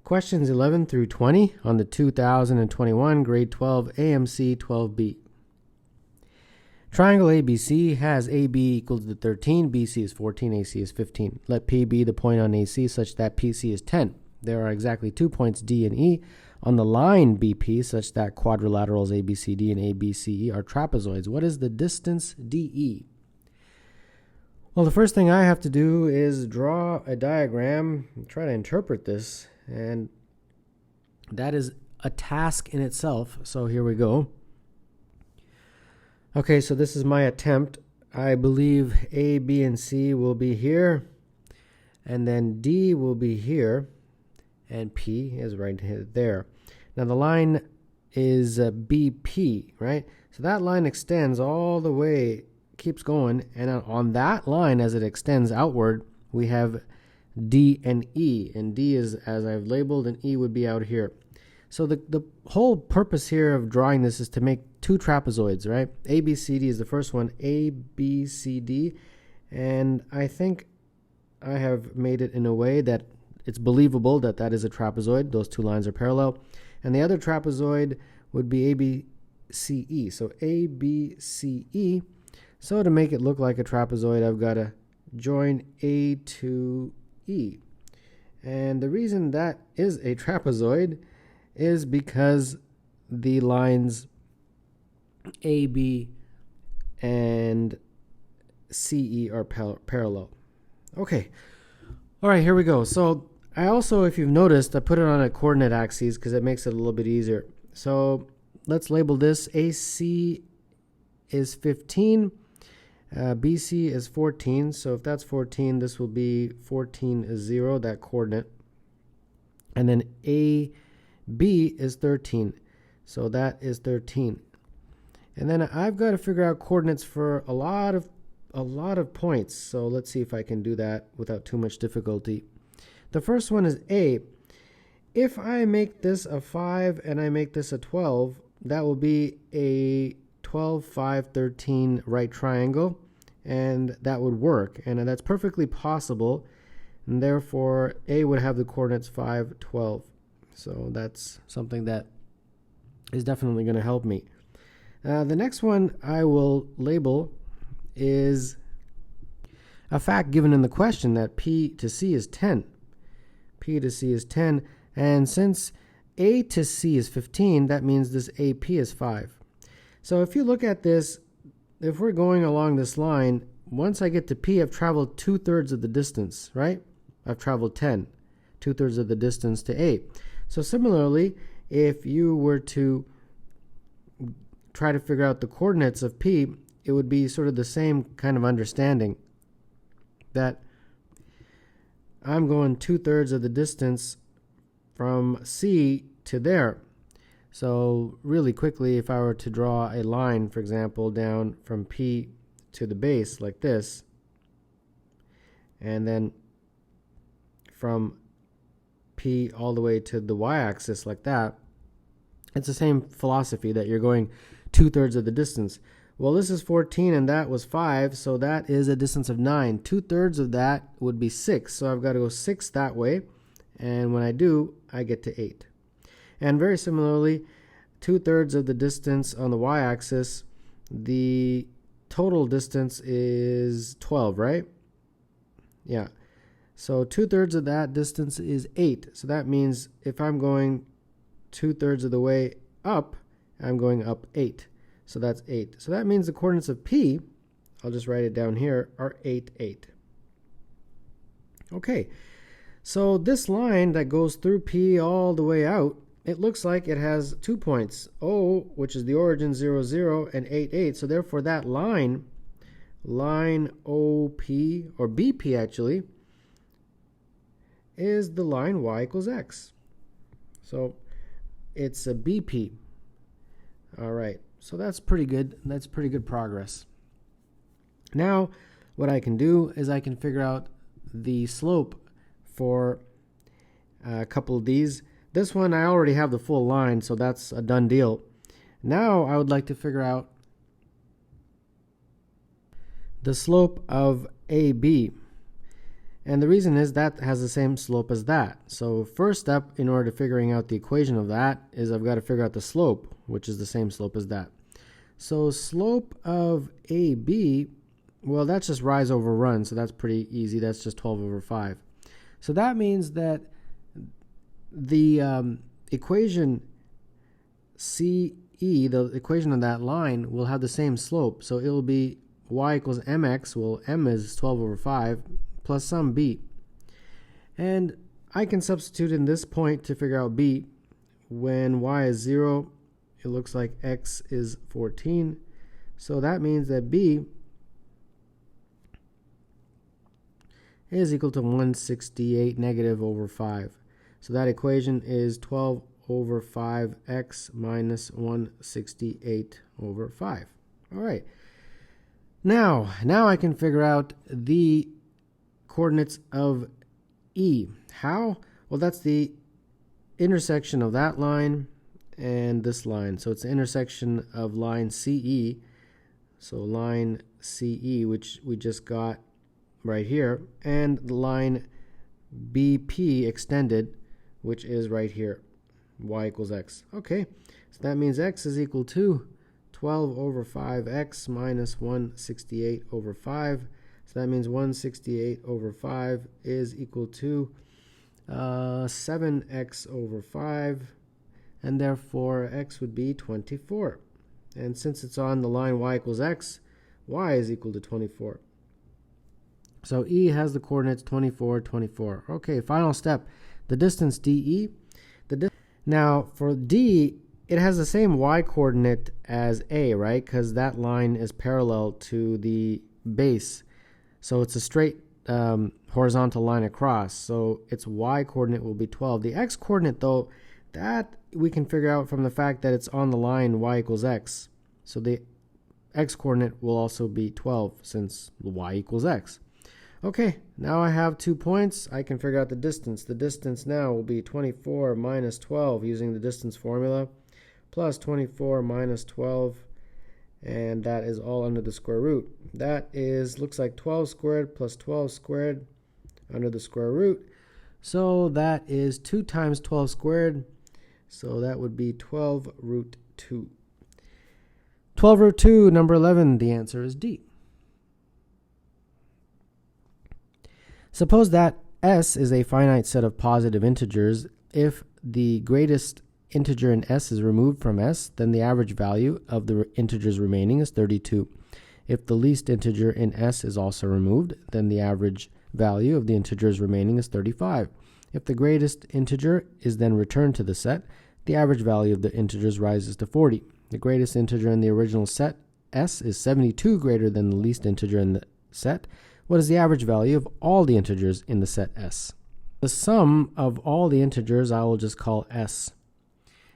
Questions 11 through 20 on the 2021 grade 12 AMC 12B. Triangle ABC has AB equals to 13, BC is 14, AC is 15. Let P be the point on AC such that PC is 10. There are exactly 2 points D and E on the line BP such that quadrilaterals ABCD and ABCE are trapezoids. What is the distance DE? Well, the first thing I have to do is draw a diagram and try to interpret this, and that is a task in itself. So here we go. Okay, so this is my attempt. I believe A, B, and C will be here, and then D will be here, and P is right there. Now the line is BP, right? So that line extends all the way, keeps going, and on that line as it extends outward, we have D and E, and D is as I've labeled, and E would be out here. So the whole purpose here of drawing this is to make two trapezoids, right? ABCD is the first one, ABCD, and I think I have made it in a way that it's believable that that is a trapezoid. Those two lines are parallel. And the other trapezoid would be ABCE. So ABCE. So to make it look like a trapezoid, I've got to join A to E. And the reason that is a trapezoid is because the lines AB and CE are parallel. Okay. All right, here we go. So I also, if you've noticed, I put it on a coordinate axis because it makes it a little bit easier. So let's label this AC is 15, BC is 14. So if that's 14, this will be 14 is 0, that coordinate. And then AB is 13. So that is 13. And then I've got to figure out coordinates for a lot of points. So let's see if I can do that without too much difficulty. The first one is A. If I make this a 5 and I make this a 12, that will be a 12, 5, 13 right triangle, and that would work. And that's perfectly possible, and therefore A would have the coordinates 5, 12. So that's something that is definitely going to help me. The next one I will label is a fact given in the question that P to C is 10. P to C is 10, and since A to C is 15, that means this AP is 5. So if you look at this, if we're going along this line, once I get to P, I've traveled 2/3 of the distance, right? I've traveled 10, 2/3 of the distance to A. So similarly, if you were to try to figure out the coordinates of P, it would be sort of the same kind of understanding that I'm going 2/3 of the distance from C to there. So really quickly, if I were to draw a line, for example, down from P to the base like this, and then from P all the way to the y-axis like that, it's the same philosophy that you're going 2/3 of the distance. Well, this is 14 and that was 5, so that is a distance of 9. 2/3 of that would be 6, so I've got to go 6 that way, and when I do, I get to 8. And very similarly, 2/3 of the distance on the y-axis, the total distance is 12, right? Yeah. So 2/3 of that distance is 8. So that means if I'm going 2/3 of the way up, I'm going up 8. So that's 8. So that means the coordinates of P, I'll just write it down here, are 8, 8. Okay. So this line that goes through P all the way out, it looks like it has 2 points, O, which is the origin, 0, 0, and 8, 8. So therefore that line OP, or BP actually, is the line y equals x. So it's a BP. All right, so that's pretty good. That's pretty good progress. Now what I can do is I can figure out the slope for a couple of these. This one I already have the full line, so that's a done deal. Now I would like to figure out the slope of AB. And the reason is that has the same slope as that. So first step in order to figuring out the equation of that is I've got to figure out the slope, which is the same slope as that. So slope of AB, well, that's just rise over run, so that's pretty easy. That's just 12 over 5. So that means that the equation CE, the equation of that line, will have the same slope. So it will be y equals mx, well, m is 12 over 5, plus some b. And I can substitute in this point to figure out b. When y is 0, it looks like x is 14. So that means that b is equal to 168 negative over 5. So that equation is 12 over 5x minus 168 over 5. All right. Now I can figure out the coordinates of E. How? Well, that's the intersection of that line and this line. So it's the intersection of line CE. So line CE, which we just got right here, and the line BP extended, which is right here, y equals x. Okay, so that means x is equal to 12 over 5x minus 168 over 5. So that means 168 over 5 is equal to 7x over 5, and therefore x would be 24. And since it's on the line y equals x, y is equal to 24. So E has the coordinates 24, 24. Okay, final step, the distance DE. Now for D, it has the same y coordinate as A, right? Because that line is parallel to the base. So it's a straight horizontal line across. So its y coordinate will be 12. The x coordinate, though, that we can figure out from the fact that it's on the line y equals x. So the x coordinate will also be 12 since y equals x. Okay, now I have 2 points. I can figure out the distance. The distance now will be 24 minus 12 using the distance formula, plus 24 minus 12, and that is all under the square root. That is, looks like 12 squared plus 12 squared under the square root. So that is 2 times 12 squared. So that would be 12 root 2. 12 root 2, number 11, the answer is D. Suppose that S is a finite set of positive integers. If the greatest integer in S is removed from S, then the average value of the integers remaining is 32. If the least integer in S is also removed, then the average value of the integers remaining is 35. If the greatest integer is then returned to the set, the average value of the integers rises to 40. The greatest integer in the original set, S, is 72 greater than the least integer in the set. What is the average value of all the integers in the set S? The sum of all the integers I will just call S.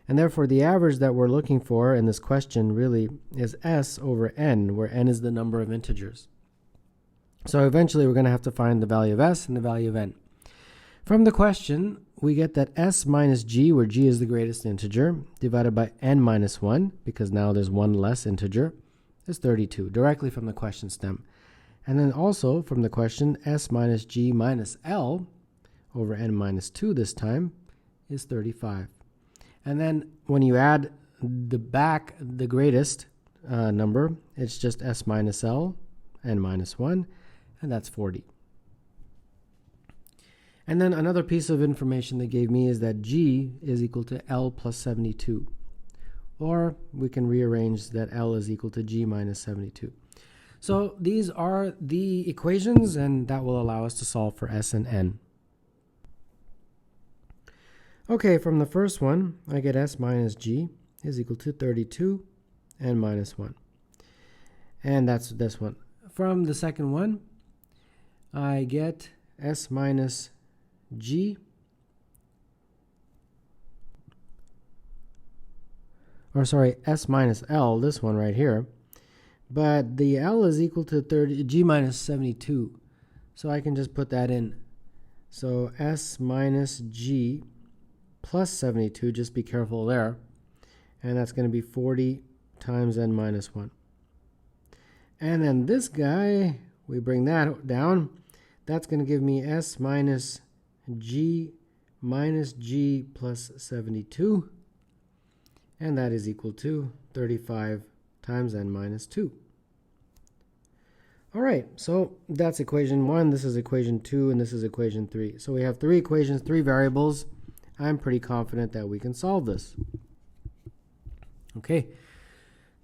And therefore the average that we're looking for in this question really is S over n, where n is the number of integers. So eventually we're going to have to find the value of S and the value of n. From the question, we get that S minus G, where G is the greatest integer, divided by n minus 1, because now there's one less integer, is 32, directly from the question stem. And then also from the question, S minus G minus L over n minus 2 this time is 35. And then when you add the greatest number, it's just S minus L, n minus 1, and that's 40. And then another piece of information they gave me is that G is equal to L plus 72. Or we can rearrange that L is equal to G minus 72. So these are the equations, and that will allow us to solve for S and N. Okay, from the first one, I get S minus G is equal to 32 and minus 1. And that's this one. From the second one, I get S minus G, or sorry, S minus L, this one right here. But the L is equal to G minus 72. So I can just put that in. So S minus G plus 72, just be careful there. And that's going to be 40 times n minus 1. And then this guy, we bring that down. That's going to give me S minus G plus 72. And that is equal to 35 times n minus 2. All right, so that's equation 1, this is equation 2, and this is equation 3. So we have 3 equations, 3 variables. I'm pretty confident that we can solve this. Okay,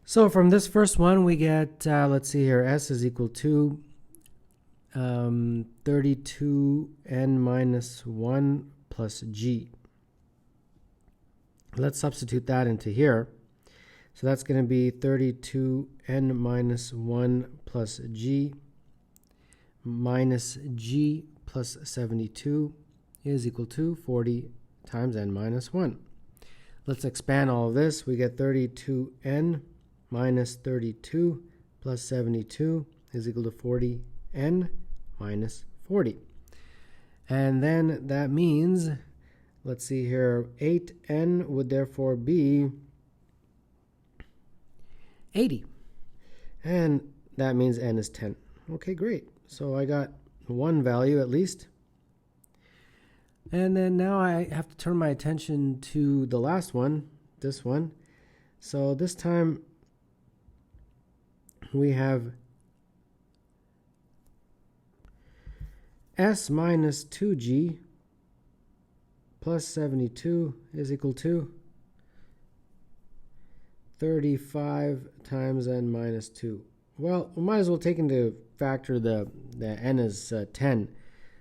so from this first one we get, let's see here, S is equal to 32n minus 1 plus G. Let's substitute that into here. So that's going to be 32n minus 1 plus G minus G plus 72 is equal to 40 times n minus 1. Let's expand all of this. We get 32n minus 32 plus 72 is equal to 40n minus 40. And then that means, let's see here, 8n would therefore be 80. And that means n is 10. Okay, great. So I got one value at least. And then now I have to turn my attention to the last one, this one. So this time we have S minus 2G plus 72 is equal to 35 times n minus 2. Well, we might as well take into factor the n is 10.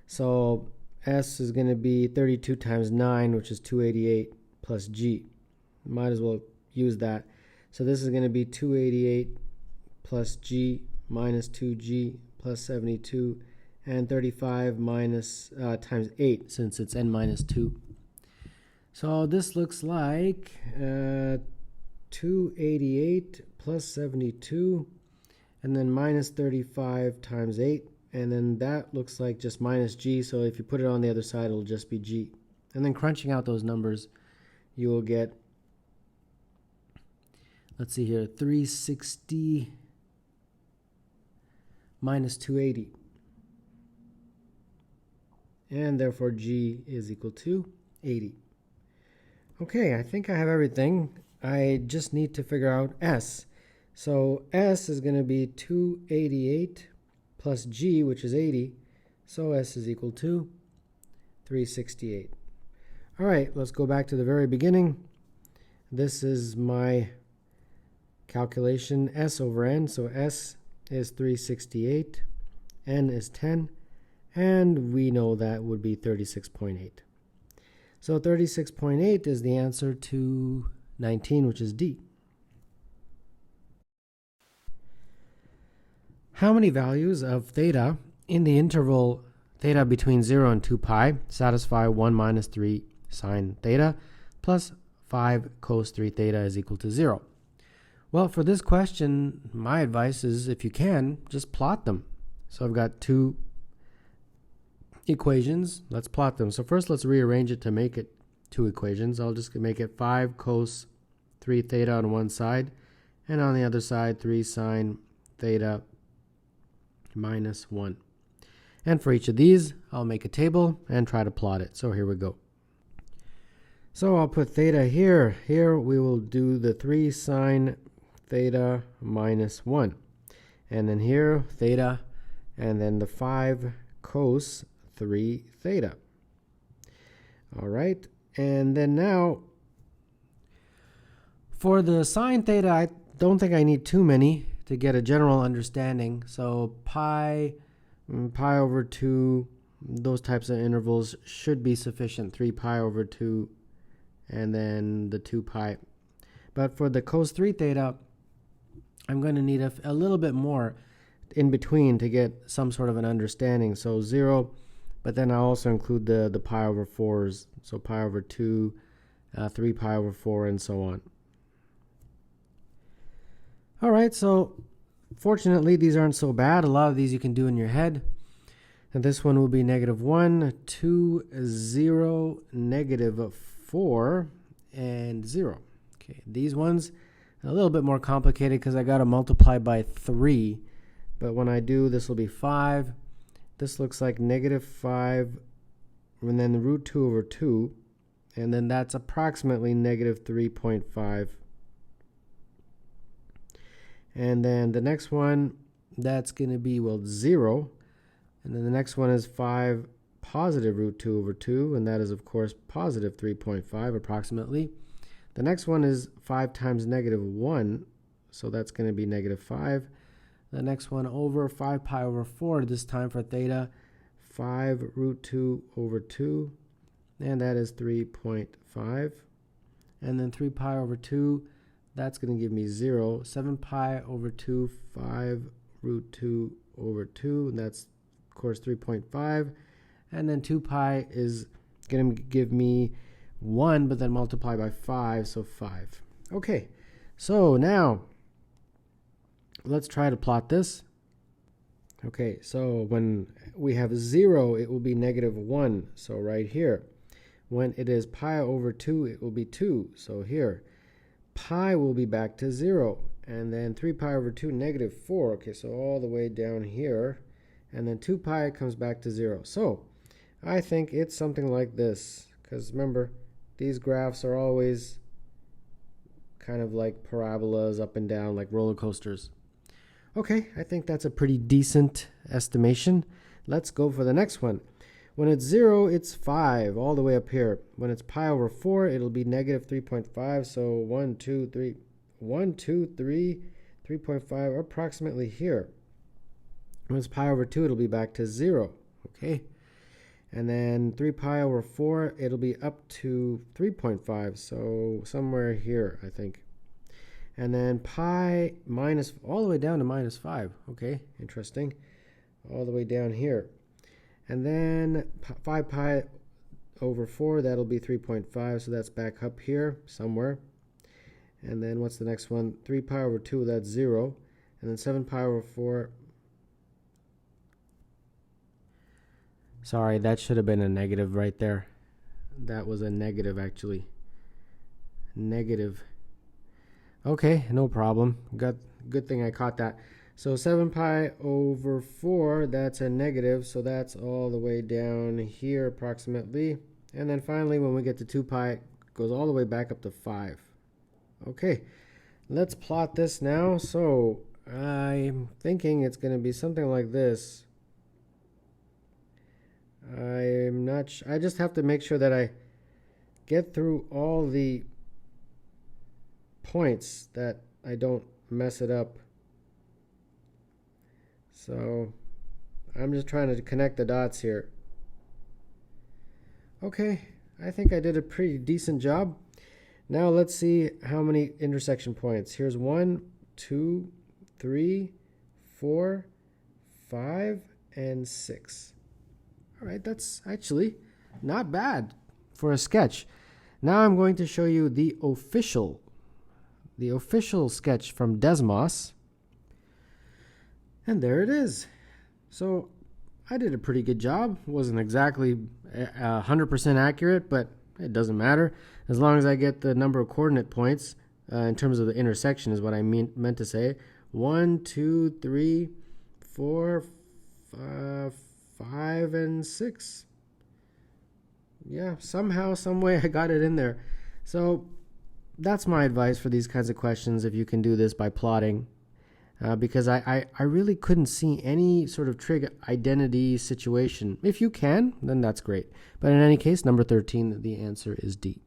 So S is going to be 32 times 9, which is 288 plus G. Might as well use that. So this is going to be 288 plus G minus 2G plus 72, and 35 minus times 8, since it's n minus 2. So this looks like 288 plus 72, and then minus 35 times 8. And then that looks like just minus G, so if you put it on the other side, it'll just be G. And then crunching out those numbers, you will get, let's see here, 360 minus 280. And therefore G is equal to 80. Okay, I think I have everything. I just need to figure out S. So S is going to be 288 plus G, which is 80, so S is equal to 368. All right, let's go back to the very beginning. This is my calculation, S over N, so S is 368, N is 10, and we know that would be 36.8. So 36.8 is the answer to 19, which is D. How many values of theta in the interval theta between 0 and 2 pi satisfy 1 minus 3 sine theta plus 5 cos 3 theta is equal to 0? Well, for this question, my advice is, if you can, just plot them. So I've got 2 equations. Let's plot them. So first, let's rearrange it to make it 2 equations. I'll just make it 5 cos 3 theta on one side, and on the other side, 3 sine theta minus 1. And for each of these, I'll make a table and try to plot it. So here we go. So I'll put theta here. Here we will do the 3 sine theta minus 1. And then here, theta, and then the 5 cos 3 theta. All right. And then now, for the sine theta, I don't think I need too many to get a general understanding. So pi over 2, those types of intervals should be sufficient. 3 pi over 2, and then the 2 pi. But for the cos 3 theta, I'm going to need a little bit more in between to get some sort of an understanding. So 0, but then I'll also include the pi over 4s. So pi over 2, 3 pi over 4, and so on. All right, so fortunately, these aren't so bad. A lot of these you can do in your head. And this one will be -1, 2, 0, -4, and 0. Okay, these ones a little bit more complicated because I got to multiply by 3. But when I do, this will be 5, this looks like negative 5, and then root 2 over 2, and then that's approximately negative 3.5. And then the next one, that's going to be, well, 0. And then the next one is 5 positive root 2 over 2, and that is, of course, positive 3.5 approximately. The next one is 5 times negative 1, so that's going to be negative 5. The next one over 5 pi over 4, this time for theta, 5 root 2 over 2, and that is 3.5. And then 3 pi over 2, that's going to give me 0. 7 pi over 2, 5 root 2 over 2, and that's, of course, 3.5. And then 2 pi is going to give me 1, but then multiply by 5, so 5. Okay, so now let's try to plot this. Okay, so when we have 0, it will be negative 1, so right here. When it is pi over 2, it will be 2, so here. Pi will be back to 0, and then 3 pi over 2, negative 4. Okay, so all the way down here, and then 2 pi comes back to 0. So I think it's something like this, because remember, these graphs are always kind of like parabolas, up and down, like roller coasters. Okay, I think that's a pretty decent estimation. Let's go for the next one. When it's 0, it's 5, all the way up here. When it's pi over 4, it'll be negative 3.5, so 1, 2, 3, 3.5, approximately here. When it's pi over 2, it'll be back to 0, okay? And then 3 pi over 4, it'll be up to 3.5, so somewhere here, I think. And then pi minus, all the way down to minus 5. Okay, interesting. All the way down here. And then 5 pi over 4, that'll be 3.5, so that's back up here somewhere. And then what's the next one? 3 pi over 2, that's 0. And then 7 pi over 4. Sorry, that should have been a negative right there. That was a negative, actually. Negative. Okay, no problem. Good thing I caught that. So 7 pi over 4, that's a negative, so that's all the way down here approximately. And then finally, when we get to 2 pi, it goes all the way back up to 5. Okay, let's plot this now. So I'm thinking it's going to be something like this. I'm not sure. I just have to make sure that I get through all the points, that I don't mess it up. So I'm just trying to connect the dots here. Okay, I think I did a pretty decent job. Now let's see how many intersection points. Here's 1, 2, 3, 4, 5, and 6. All right, that's actually not bad for a sketch. Now I'm going to show you the official sketch from Desmos. And there it is. So I did a pretty good job. Wasn't exactly 100% accurate, but it doesn't matter. As long as I get the number of coordinate points in terms of the intersection is what I meant to say. 1, 2, 3, 4, 5, and 6. Yeah, somehow, some way I got it in there. So that's my advice for these kinds of questions, if you can do this by plotting. Because I really couldn't see any sort of trig identity situation. If you can, then that's great. But in any case, number 13, the answer is D.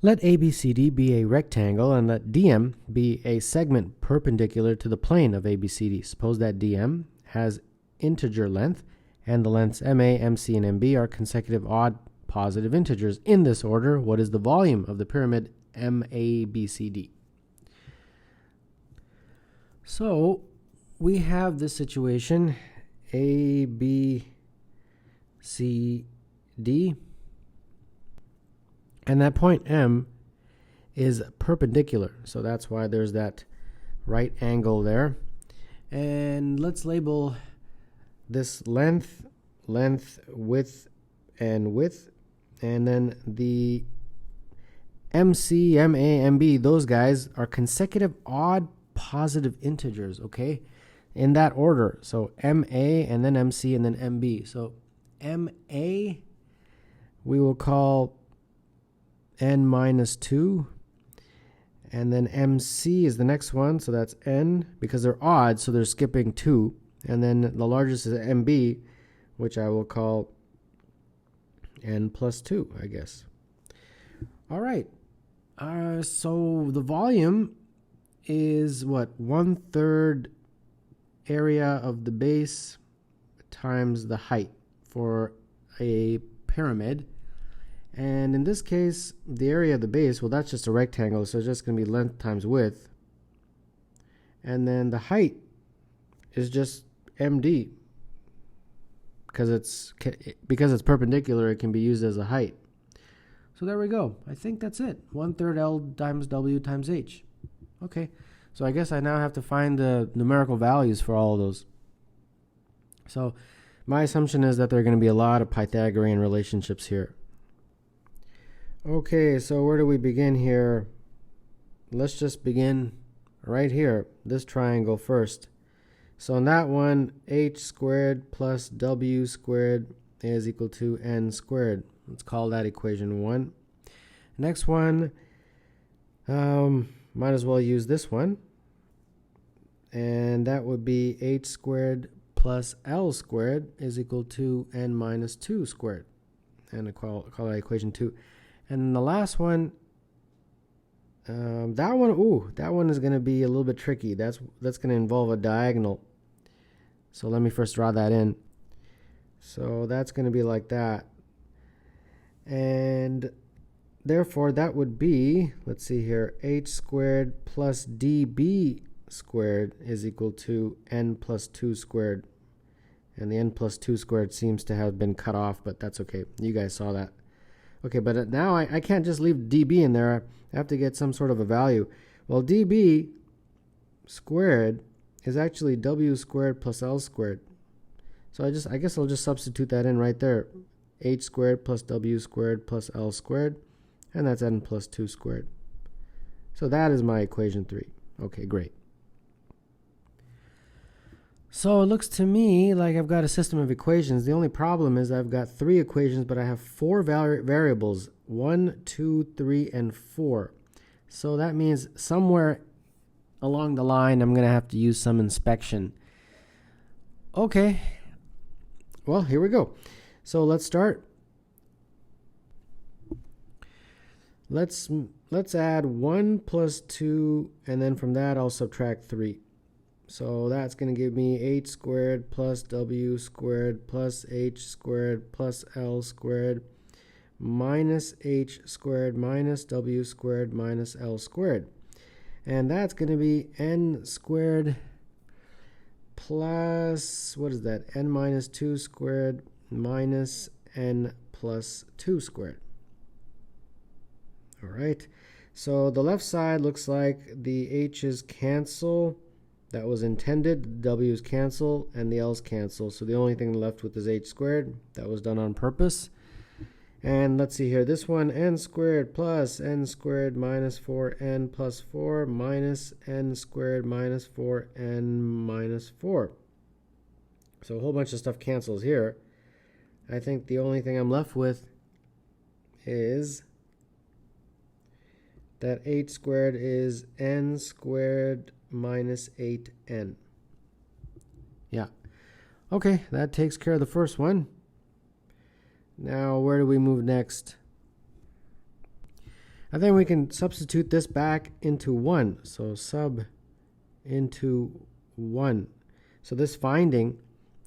Let ABCD be a rectangle and let DM be a segment perpendicular to the plane of ABCD. Suppose that DM has integer length and the lengths MA, MC, and MB are consecutive odd positive integers. In this order, what is the volume of the pyramid MABCD? So we have this situation, A, B, C, D, and that point M is perpendicular. So that's why there's that right angle there. And let's label this length, width, and width. And then the MC, MA, MB, those guys are consecutive odd positive integers, okay? In that order. So MA and then MC and then MB. So MA we will call n minus 2. And then MC is the next one. So that's n because they're odd. So they're skipping 2. And then the largest is MB, which I will call n plus 2, I guess. All right. So the volume is what? 1/3 area of the base times the height for a pyramid. And in this case, the area of the base, well, that's just a rectangle, so it's just going to be length times width. And then the height is just MD. Because it's perpendicular, it can be used as a height. So there we go. I think that's it. 1/3 L times W times H. Okay. So I guess I now have to find the numerical values for all of those. So my assumption is that there are going to be a lot of Pythagorean relationships here. Okay, so where do we begin here? Let's just begin right here, this triangle first. So in that one, h squared plus w squared is equal to n squared. Let's call that equation 1. Next one, might as well use this one. And that would be h squared plus l squared is equal to n minus 2 squared. And I call that equation 2. And the last one, that one is going to be a little bit tricky. That's going to involve a diagonal. So let me first draw that in. So that's going to be like that. And therefore that would be, let's see here, h squared plus db squared is equal to n plus 2 squared. And the n plus 2 squared seems to have been cut off, but that's okay. You guys saw that. Okay, but now I can't just leave db in there. I have to get some sort of a value. Well, db squared is actually w squared plus l squared. So I guess I'll just substitute that in right there. h squared plus w squared plus l squared, and that's n plus 2 squared. So that is my equation 3. Okay, great. So it looks to me like I've got a system of equations. The only problem is I've got 3 equations, but I have 4 variables, 1, 2, 3, and 4. So that means somewhere along the line I'm going to have to use some inspection. Okay, well, here we go. So let's start. Let's add 1 plus 2, and then from that I'll subtract 3. So that's going to give me h squared plus w squared plus h squared plus l squared minus h squared minus w squared minus l squared. And that's going to be n squared plus, what is that, n minus 2 squared minus n plus 2 squared. All right, so the left side looks like the h's cancel. That was intended. W's cancel and the L's cancel. So the only thing left with is h squared. That was done on purpose. And let's see here. This one, n squared plus n squared minus 4n plus 4 minus n squared minus 4n minus 4. So a whole bunch of stuff cancels here. I think the only thing I'm left with is that h squared is n squared minus 8n. Yeah. Okay, that takes care of the first one. Now, where do we move next? I think we can substitute this back into 1. So sub into 1. So this finding,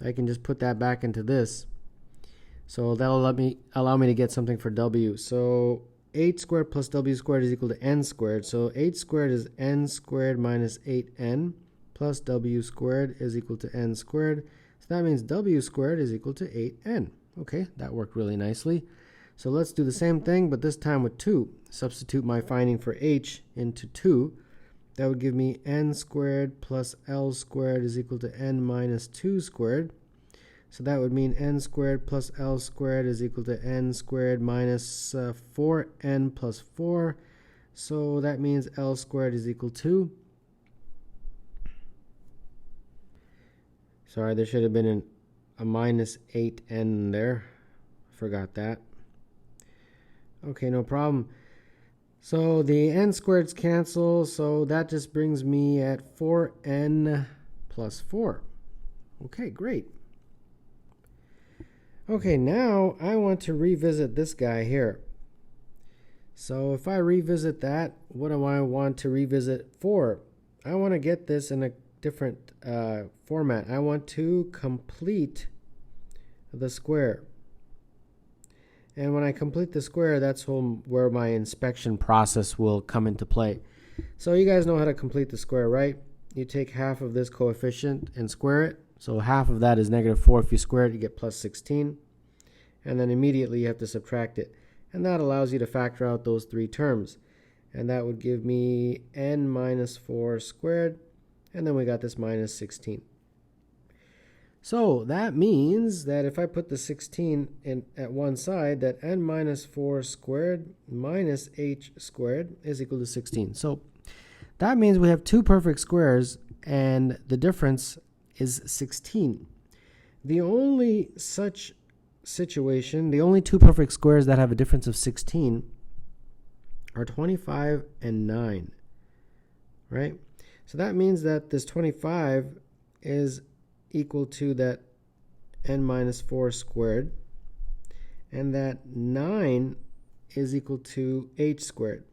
I can just put that back into this. So that'll allow me to get something for w. So h squared plus w squared is equal to n squared. So h squared is n squared minus 8n plus w squared is equal to n squared. So that means w squared is equal to 8n. Okay, that worked really nicely. So let's do the same thing, but this time with 2. Substitute my finding for h into 2. That would give me n squared plus l squared is equal to n minus 2 squared. So that would mean n squared plus l squared is equal to n squared minus 4n plus 4. So that means L squared is equal to, sorry, there should have been a minus 8n there. Forgot that. Okay, no problem. So the n squareds cancel, so that just brings me at 4n plus 4. Okay, great. Okay, now I want to revisit this guy here. So if I revisit that, what do I want to revisit for? I want to get this in a different format. I want to complete the square. And when I complete the square, that's where my inspection process will come into play. So you guys know how to complete the square, right? You take half of this coefficient and square it. So half of that is negative 4. If you square it, you get plus 16. And then immediately you have to subtract it. And that allows you to factor out those three terms. And that would give me n minus 4 squared. And then we got this minus 16. So that means that if I put the 16 at one side, that n minus 4 squared minus h squared is equal to 16. So that means we have two perfect squares, and the difference is 16. The only such situation, the only two perfect squares that have a difference of 16 are 25 and 9, right? So that means that this 25 is equal to that n minus 4 squared, and that 9 is equal to h squared.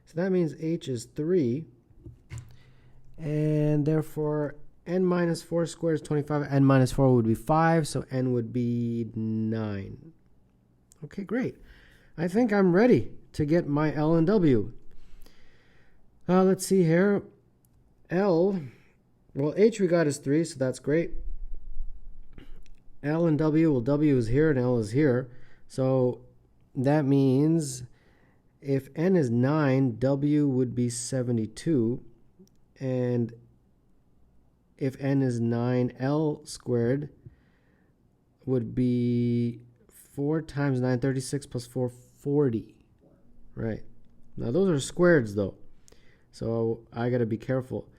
So that means h is 3, and therefore n minus 4 squared is 25, n minus 4 would be 5, so n would be 9. Okay, great. I think I'm ready to get my L and W. Let's see here. L, well, h we got is 3, so that's great. L and W, well, W is here and L is here. So that means if n is 9, W would be 72. And if n is 9, L squared would be 4 times 9, 36 plus 4, 40. Right. Now those are squareds though. So I got to be careful.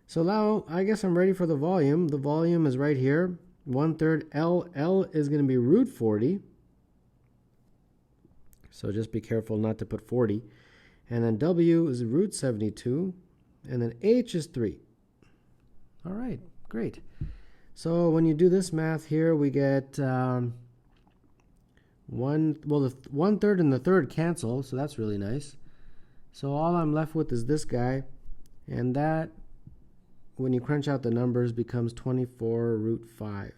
So now I guess I'm ready for the volume. The volume is right here. 1/3 L. L is going to be root 40. So just be careful not to put 40. And then W is root 72. And then H is 3. All right, great. So when you do this math here, we get the 1/3 and the third cancel, so that's really nice. So all I'm left with is this guy, and that, when you crunch out the numbers, becomes 24 root 5.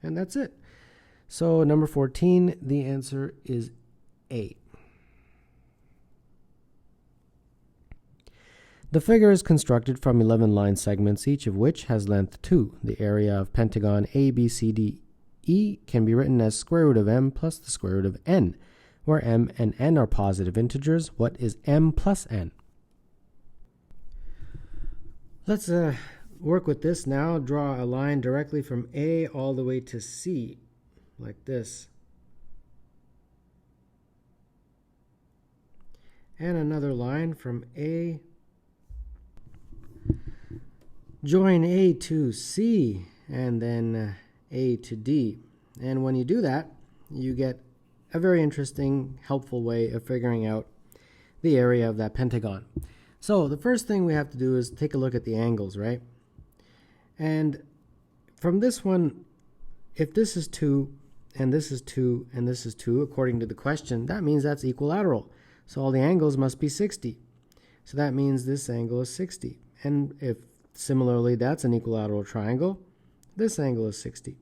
And that's it. So number 14, the answer is A. The figure is constructed from 11 line segments, each of which has length 2. The area of pentagon ABCDE can be written as square root of m plus the square root of n, where m and n are positive integers. What is m plus n? Let's work with this now. Draw a line directly from A all the way to C, like this. And another line from A. Join A to C, and then A to D. And when you do that, you get a very interesting, helpful way of figuring out the area of that pentagon. So the first thing we have to do is take a look at the angles, right? And from this one, if this is 2, and this is 2, and this is 2, according to the question, that means that's equilateral. So all the angles must be 60. So that means this angle is 60. And if similarly that's an equilateral triangle, this angle is 60.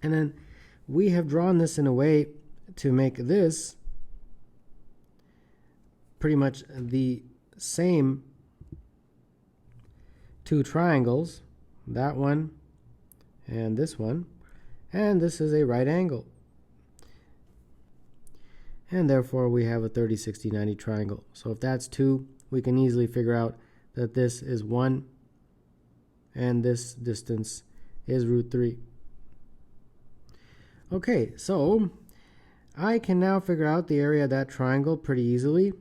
And then we have drawn this in a way to make this pretty much the same two triangles, that one and this one, and this is a right angle. And therefore we have a 30, 60, 90 triangle. So if that's 2, we can easily figure out that this is 1 and this distance is root 3. Okay, so I can now figure out the area of that triangle pretty easily.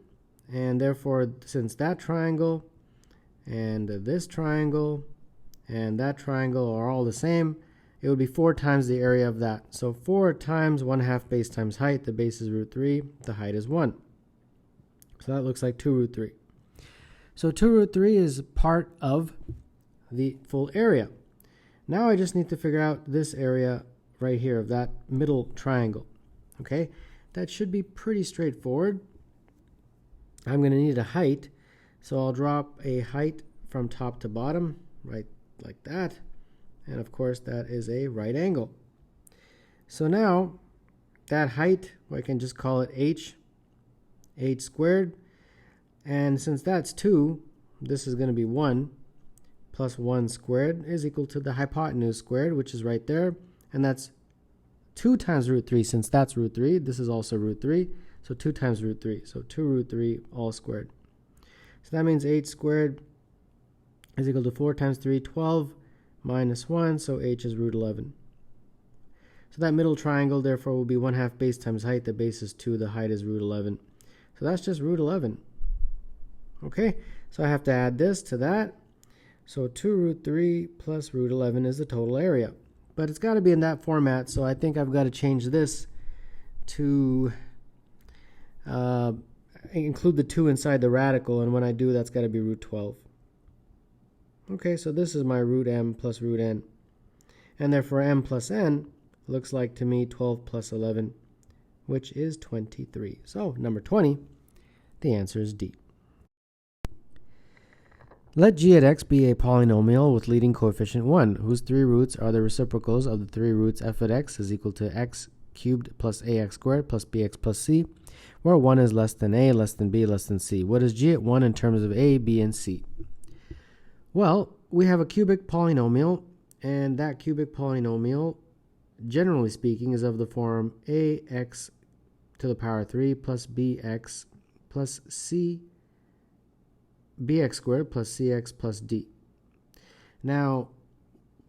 And therefore, since that triangle and this triangle and that triangle are all the same, it would be 4 times the area of that. So 4 times 1/2 base times height. The base is root 3. The height is 1. So that looks like 2 root 3. So 2 root 3 is part of the full area. Now I just need to figure out this area right here of that middle triangle. Okay, that should be pretty straightforward. I'm going to need a height, so I'll drop a height from top to bottom, right like that. And of course, that is a right angle. So now, that height, I can just call it h squared. And since that's 2, this is going to be 1 plus 1 squared is equal to the hypotenuse squared, which is right there. And that's 2 times root 3, since that's root 3. This is also root 3. So 2 times root 3. So 2 root 3 all squared. So that means h squared is equal to 4 times 3, 12 minus 1. So h is root 11. So that middle triangle, therefore, will be 1/2 base times height. The base is 2. The height is root 11. So that's just root 11. Okay, so I have to add this to that. So 2 root 3 plus root 11 is the total area. But it's got to be in that format, so I think I've got to change this to include the 2 inside the radical, and when I do, that's got to be root 12. Okay, so this is my root m plus root n. And therefore m plus n looks like to me 12 plus 11, which is 23. So number 20, the answer is D. Let g at x be a polynomial with leading coefficient 1, whose 3 roots are the reciprocals of the 3 roots f at x is equal to x cubed plus ax squared plus bx plus c, where 1 is less than a, less than b, less than c. What is g at 1 in terms of a, b, and c? Well, we have a cubic polynomial, and that cubic polynomial, generally speaking, is of the form ax to the power 3 plus bx plus c bx squared plus cx plus d. Now,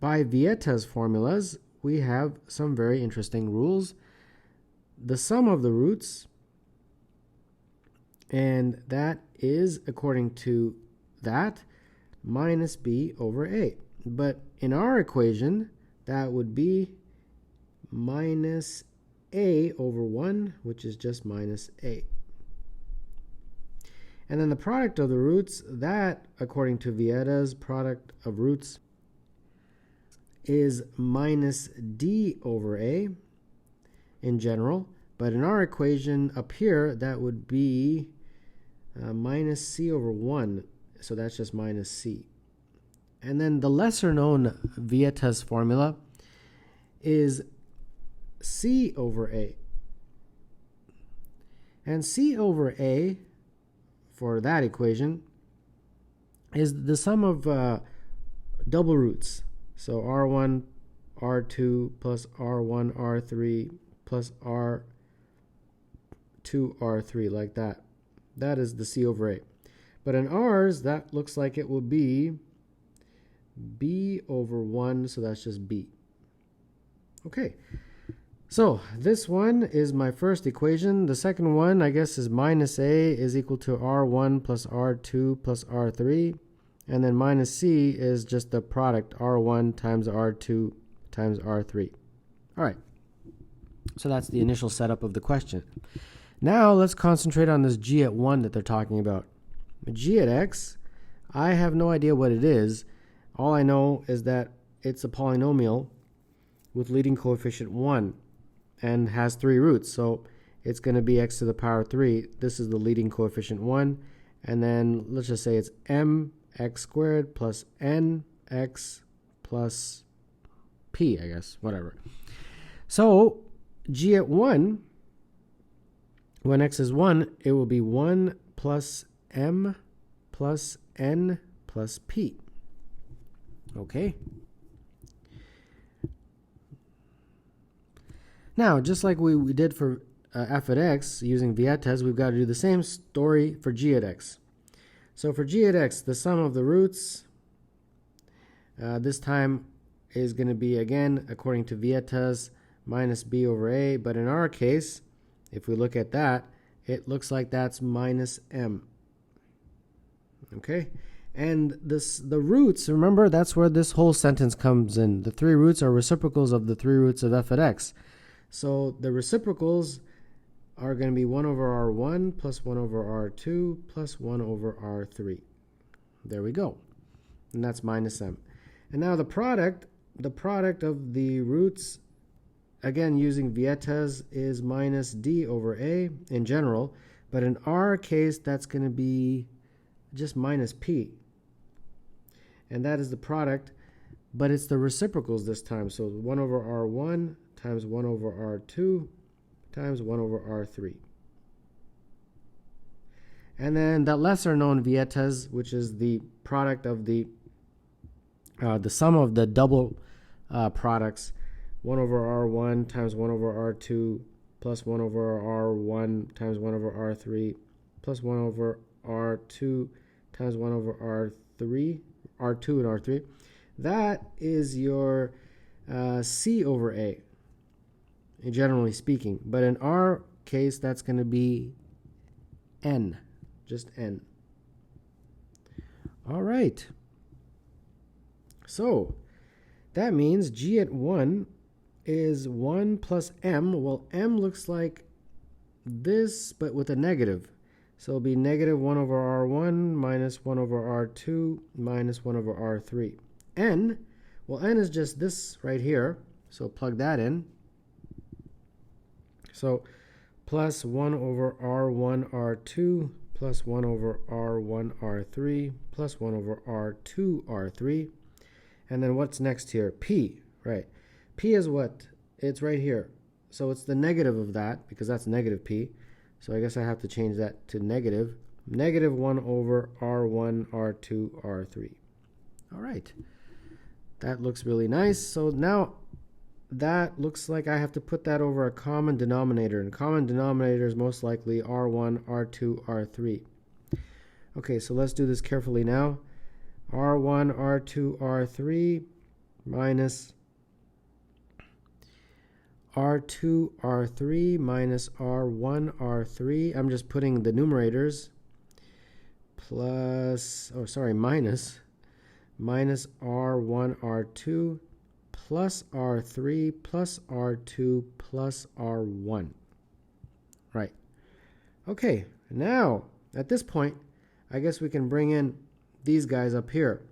by Vieta's formulas, we have some very interesting rules. The sum of the roots, and that is, according to that, minus b over a. But in our equation, that would be minus a over 1, which is just minus a. And then the product of the roots, that, according to Vieta's product of roots, is minus d over a in general. But in our equation up here, that would be minus c over 1. So that's just minus c. And then the lesser known Vieta's formula is c over a. And c over a, for that equation, is the sum of double roots. So r1, r2 plus r1, r3 plus r2, r3, like that. That is the c over a. But in ours, that looks like it will be b over 1, so that's just b. Okay. So this one is my first equation. The second one, I guess, is minus a is equal to r1 plus r2 plus r3. And then minus c is just the product, r1 times r2 times r3. All right. So that's the initial setup of the question. Now let's concentrate on this g at 1 that they're talking about. G at x, I have no idea what it is. All I know is that it's a polynomial with leading coefficient 1. And has 3 roots, so it's going to be x to the power 3. This is the leading coefficient 1, and then let's just say it's mx squared plus nx plus p, I guess, whatever. So g at 1, when x is 1, it will be 1 plus m plus n plus p. Okay. Now, just like we did for f at x using Vieta's, we've got to do the same story for g at x. So for g at x, the sum of the roots this time is going to be, again, according to Vieta's, minus b over a. But in our case, If we look at that, it looks like that's minus m. Okay? And the roots, remember, that's where this whole sentence comes in. The three roots are reciprocals of the three roots of f at x. So the reciprocals are going to be 1 over r1 plus 1 over r2 plus 1 over r3. There we go. And that's minus m. And now the product of the roots, again using Vietas, is minus d over a in general. But in our case, that's going to be just minus p. And that is the product, but it's the reciprocals this time. So 1 over r1 times 1 over r2 times 1 over r3. And then that lesser known Vietas, which is the product of the sum of the double products, 1 over r1 times 1 over r2 plus 1 over r1 times 1 over r3 plus 1 over r2 times 1 over r2 and r3. That is your c over a, generally speaking. But in our case, that's going to be n, just n. All right. So that means g at 1 is 1 plus m. Well, m looks like this, but with a negative. So it'll be negative 1 over r1 minus 1 over r2 minus 1 over r3. N, well, n is just this right here. So plug that in. So plus 1 over r1 r2 plus 1 over r1 r3 plus 1 over r2 r3. And then what's next here? P, right? P is what? It's right here. So it's the negative of that, because that's negative p. So I guess I have to change that to negative. Negative 1 over r1, r2, r3. All right. That looks really nice. So now that looks like I have to put that over a common denominator. And common denominator is most likely r1, r2, r3. Okay, so let's do this carefully now. r1, r2, r3 minus r2, r3 minus r1, r3. I'm just putting the numerators. Plus, minus r1, r2 plus r3 plus r2 plus r1. Right. Okay, now at this point, I guess we can bring in these guys up here.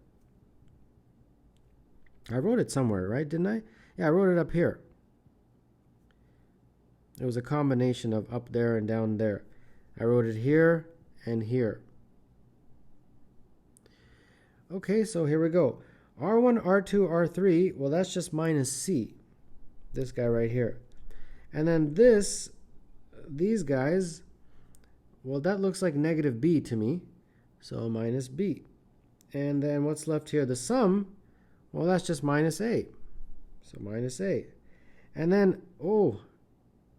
I wrote it somewhere, right? Didn't I? Yeah, I wrote it up here. It was a combination of up there and down there. I wrote it here and here. Okay, so here we go. R1, R2, R3, well, that's just minus C. This guy right here. And then these guys, well, that looks like negative B to me. So minus B. And then what's left here? The sum, well, that's just minus A. So minus A. And then, oh,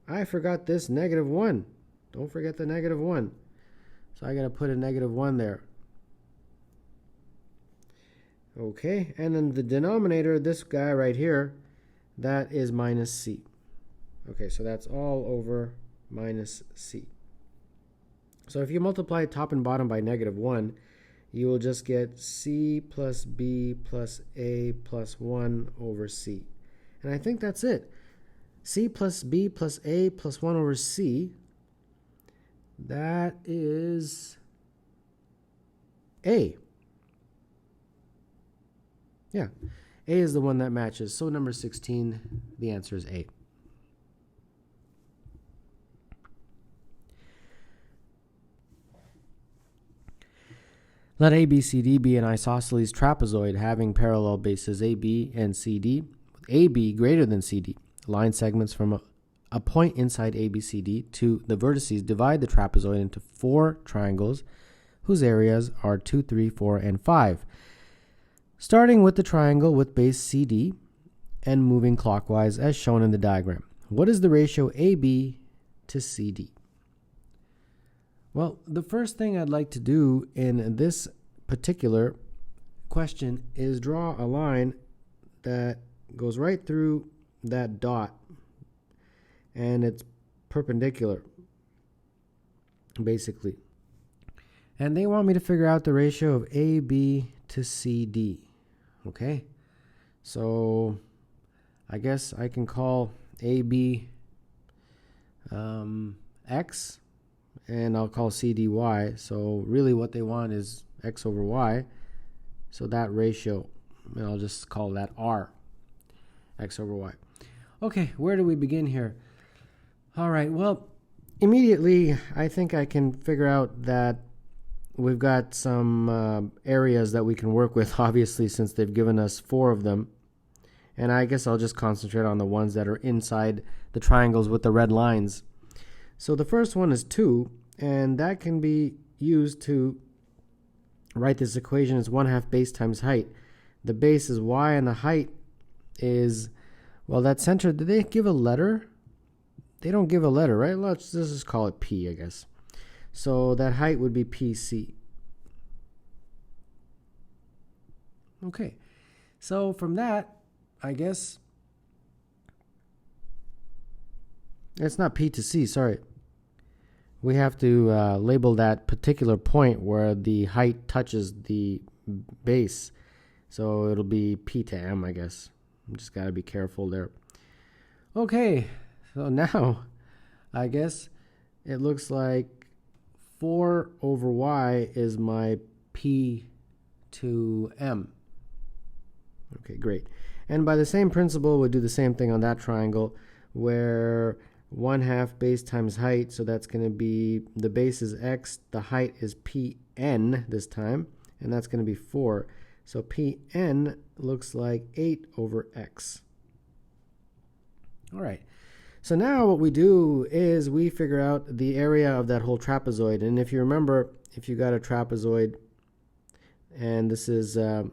I forgot this negative 1. Don't forget the negative 1. So I got to put a negative 1 there. Okay, and then the denominator, this guy right here, that is minus C. Okay, so that's all over minus C. So if you multiply top and bottom by negative 1, you will just get C plus B plus A plus 1 over C. And I think that's it. C plus B plus A plus 1 over C, that is A. Yeah, A is the one that matches. So number 16, the answer is A. Let ABCD be an isosceles trapezoid having parallel bases AB and CD, with AB greater than CD. Line segments from a point inside ABCD to the vertices divide the trapezoid into 4 triangles whose areas are 2, 3, 4, and 5. Starting with the triangle with base CD and moving clockwise as shown in the diagram. What is the ratio AB to CD? Well, the first thing I'd like to do in this particular question is draw a line that goes right through that dot, and it's perpendicular, basically. And they want me to figure out the ratio of AB to CD. Okay? So I guess I can call AB x, and I'll call CD y. So really what they want is x over y. So that ratio, and I'll just call that R, x over y. Okay, where do we begin here? All right, well, immediately I think I can figure out that we've got some areas that we can work with, obviously, since they've given us 4 of them. And I guess I'll just concentrate on the ones that are inside the triangles with the red lines. So the first one is 2, and that can be used to write this equation as 1/2 base times height. The base is y, and the height is, well, that center, did they give a letter? They don't give a letter, right? Let's just call it P, I guess. So that height would be PC. Okay, so from that, I guess, it's not P to C, sorry. We have to label that particular point where the height touches the base. So it'll be P to M, I guess. Just got to be careful there. Okay, so now I guess it looks like 4 over y is my P to M. Okay, great. And by the same principle, we'll do the same thing on that triangle, where 1/2 base times height, so that's going to be, the base is x, the height is Pn this time, and that's going to be 4. So Pn looks like 8 over x. All right. So now what we do is we figure out the area of that whole trapezoid. And if you remember, if you got a trapezoid, and this is A,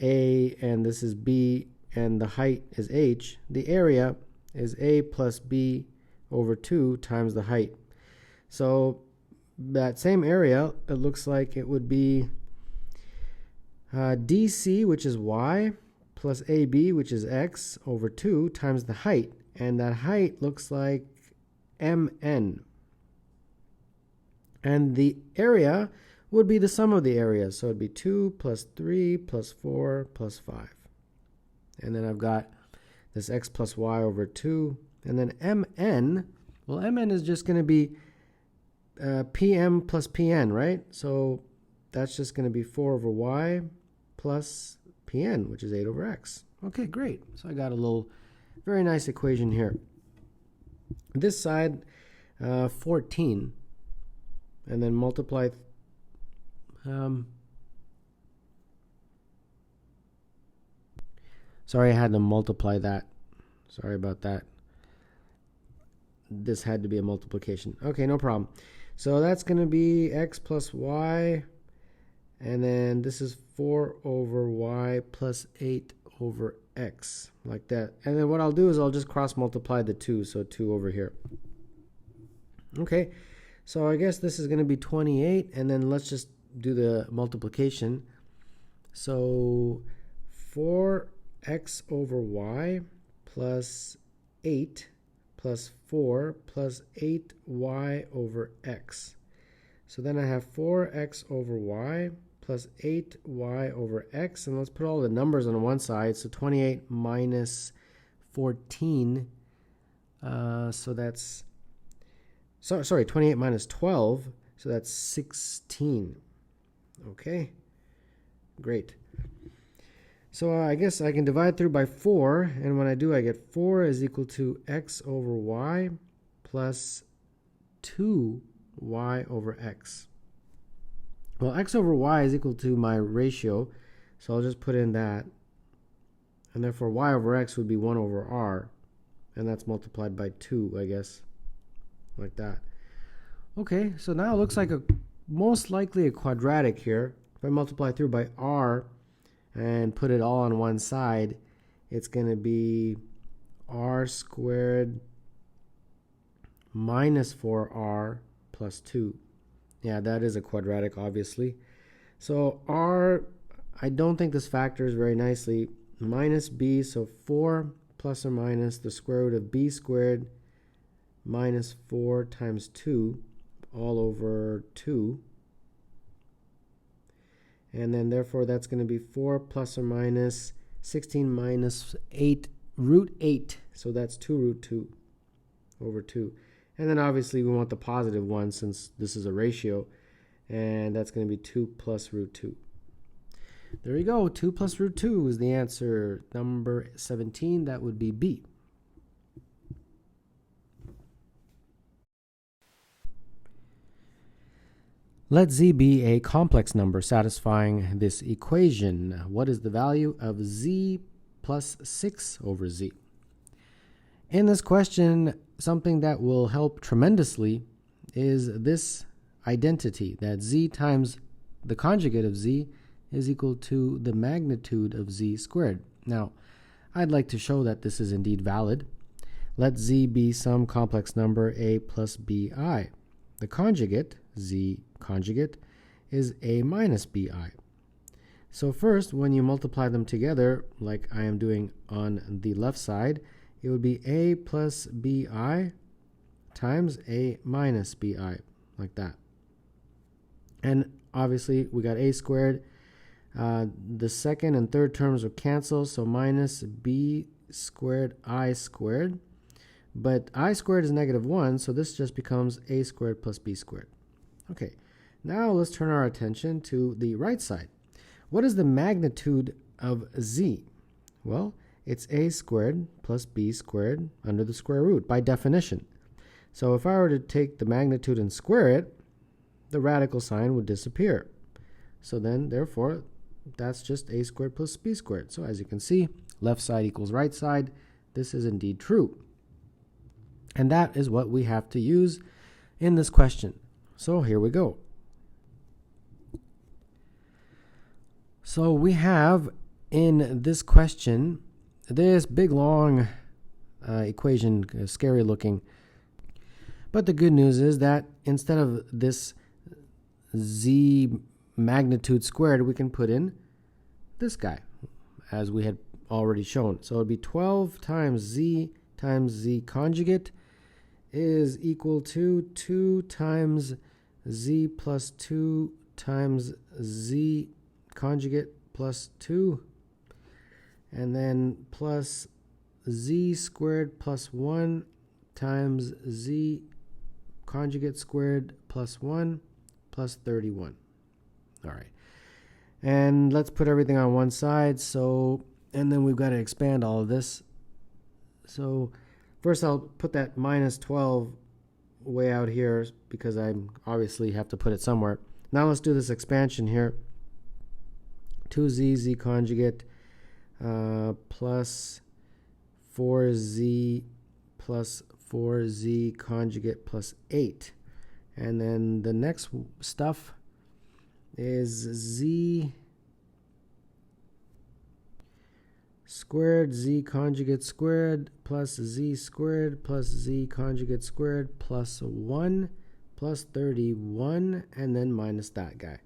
and this is B, and the height is h, the area is A plus B over 2 times the height. So that same area, it looks like it would be DC, which is y, plus AB, which is x, over 2 times the height. And that height looks like MN. And the area would be the sum of the areas. So it'd be 2 plus 3 plus 4 plus 5. And then I've got this x plus y over 2. And then MN, well, MN is just going to be PM plus PN, right? So that's just going to be 4 over y plus PN, which is 8 over x. Okay, great. So I got a little very nice equation here. This side, 14, and then multiply, sorry, I had to multiply that. Sorry about that. This had to be a multiplication. Okay, no problem. So that's going to be x plus y, and then this is 4 over y plus 8 over x, like that. And then what I'll do is I'll just cross multiply the 2, so 2 over here. Okay, so I guess this is going to be 28, and then let's just do the multiplication. So 4x over y plus 8 plus 4 plus 8y over x. So then I have 4x over y plus 8y over x, and let's put all the numbers on one side. So 28 minus 14, so that's, sorry, 28 minus 12, so that's 16. Okay, great. So I guess I can divide through by 4, and when I do, I get 4 is equal to x over y plus 2y over x. Well, x over y is equal to my ratio, so I'll just put in that. And therefore, y over x would be 1 over r, and that's multiplied by 2, I guess, like that. Okay, so now it looks like most likely a quadratic here. If I multiply through by r and put it all on one side, it's going to be r squared minus 4r plus 2. Yeah, that is a quadratic, obviously. So r, I don't think this factors very nicely. Minus b, so 4 plus or minus the square root of b squared minus 4 times 2 all over 2. And then therefore that's going to be 4 plus or minus 16 minus 8 root 8. So that's 2 root 2 over 2. And then obviously we want the positive one since this is a ratio. And that's going to be 2 plus root 2. There you go. 2 plus root 2 is the answer. Number 17, that would be B. Let z be a complex number satisfying this equation. What is the value of z plus 6 over z? In this question, something that will help tremendously is this identity, that z times the conjugate of z is equal to the magnitude of z squared. Now, I'd like to show that this is indeed valid. Let z be some complex number a plus bi. The conjugate, z conjugate, is a minus bi. So first, when you multiply them together, like I am doing on the left side, it would be a plus bi times a minus bi, like that. And obviously, we got a squared. The second and third terms will cancel, so minus b squared I squared. But I squared is negative 1, so this just becomes a squared plus b squared. Okay, now let's turn our attention to the right side. What is the magnitude of z? Well, it's a squared plus b squared under the square root, by definition. So if I were to take the magnitude and square it, the radical sign would disappear. So then, therefore, that's just a squared plus b squared. So as you can see, left side equals right side. This is indeed true. And that is what we have to use in this question. So here we go. So we have in this question this big long equation, scary looking. But the good news is that instead of this z magnitude squared, we can put in this guy, as we had already shown. So it would be 12 times z conjugate is equal to 2 times z plus 2 times z conjugate plus 2, and then plus z squared plus 1 times z conjugate squared plus 1 plus 31. All right. And let's put everything on one side. So, and then we've got to expand all of this. So first I'll put that minus 12 way out here because I obviously have to put it somewhere. Now let's do this expansion here. 2z z conjugate plus 4z plus 4z conjugate plus 8. And then the next stuff is z squared z conjugate squared plus z squared plus z conjugate squared plus 1 plus 31, and then minus that guy.